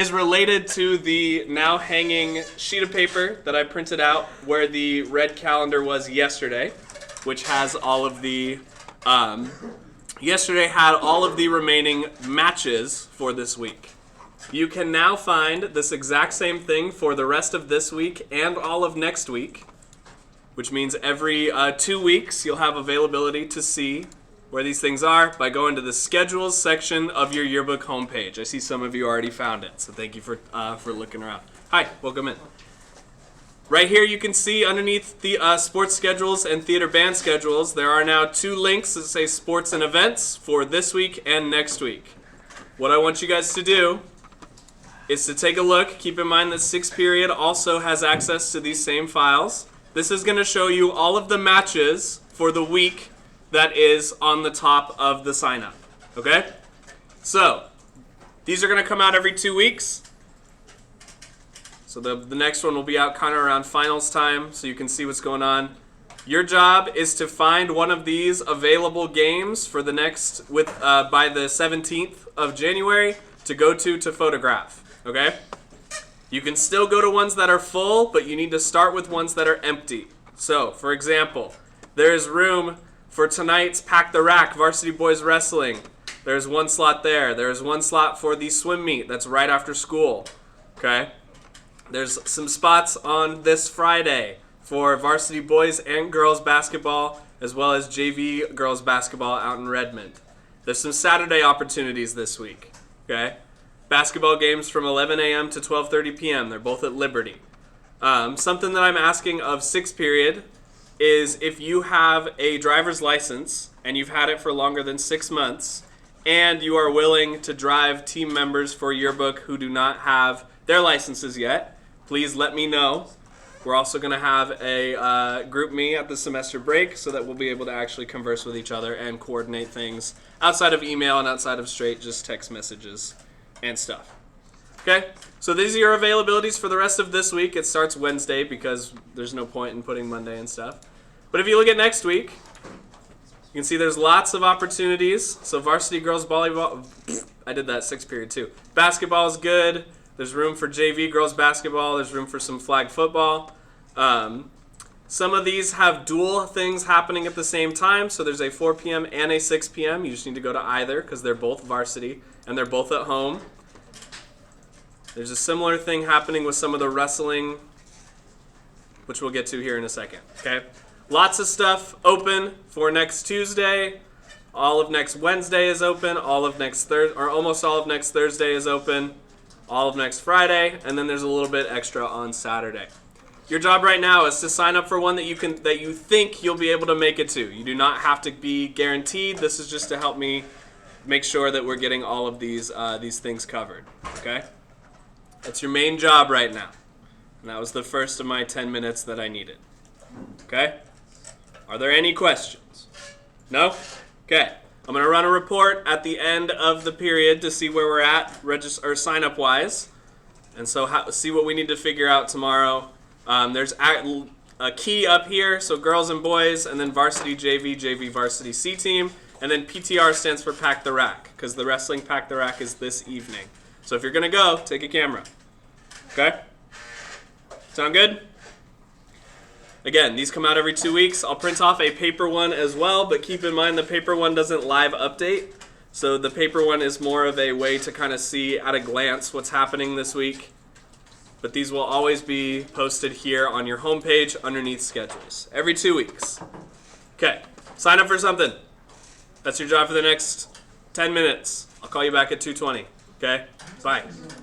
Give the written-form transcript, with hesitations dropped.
Is related to the now hanging sheet of paper that I printed out where the red calendar was yesterday, which has all of the, yesterday had all of the remaining matches for this week. You can now find this exact same thing for the rest of this week and all of next week, which means every 2 weeks you'll have availability to see where these things are by going to the schedules section of your yearbook homepage. I see some of you already found it, so thank you for looking around. Hi, welcome in. Right here you can see underneath the sports schedules and theater band schedules, there are now 2 links that say sports and events for this week and next week. What I want you guys to do is to take a look. Keep in mind that 6th period also has access to these same files. This is going to show you all of the matches for the week that is on the top of the sign up. Okay? So, these are going to come out every 2 weeks. So the next one will be out kind of around finals time, so you can see what's going on. Your job is to find one of these available games for the next, by the 17th of January, to go to photograph. Okay? You can still go to ones that are full, but you need to start with ones that are empty. So, for example, there is room for tonight's Pack the Rack Varsity Boys Wrestling. There's 1 slot there. There's 1 slot for the swim meet that's right after school. Okay? There's some spots on this Friday for varsity boys and girls basketball, as well as JV girls basketball out in Redmond. There's some Saturday opportunities this week. Okay? Basketball games from 11 a.m. to 12:30 p.m. They're both at Liberty. Something that I'm asking of 6th period is if you have a driver's license and you've had it for longer than 6 months and you are willing to drive team members for yearbook who do not have their licenses yet, please let me know. We're also going to have a group me at the semester break so that we'll be able to actually converse with each other and coordinate things outside of email and outside of straight just text messages and stuff. Okay, so these are your availabilities for the rest of this week. It starts Wednesday because there's no point in putting Monday and stuff. But if you look at next week, you can see there's lots of opportunities. So varsity girls volleyball, I did that 6th period too. Basketball is good. There's room for JV girls basketball. There's room for some flag football. Some of these have dual things happening at the same time. So there's a 4 p.m. and a 6 p.m. You just need to go to either because they're both varsity and they're both at home. There's a similar thing happening with some of the wrestling, which we'll get to here in a second. Okay? Lots of stuff open for next Tuesday. All of next Wednesday is open. All of next Thursday, or almost all of next Thursday is open. All of next Friday, and then there's a little bit extra on Saturday. Your job right now is to sign up for one that you think you'll be able to make it to. You do not have to be guaranteed. This is just to help me make sure that we're getting all of these things covered. Okay? That's your main job right now. And that was the first of my 10 minutes that I needed. Okay? Are there any questions? No? Okay. I'm going to run a report at the end of the period to see where we're at sign-up wise. And so see what we need to figure out tomorrow. There's a key up here, so girls and boys, and then varsity JV, JV varsity C team. And then PTR stands for Pack the Rack, because the wrestling Pack the Rack is this evening. So if you're going to go, take a camera. Okay? Sound good? Again, these come out every 2 weeks. I'll print off a paper one as well, but keep in mind the paper one doesn't live update. So the paper one is more of a way to kind of see at a glance what's happening this week. But these will always be posted here on your homepage underneath schedules. Every 2 weeks. Okay, sign up for something. That's your job for the next 10 minutes. I'll call you back at 2:20. Okay? Bye.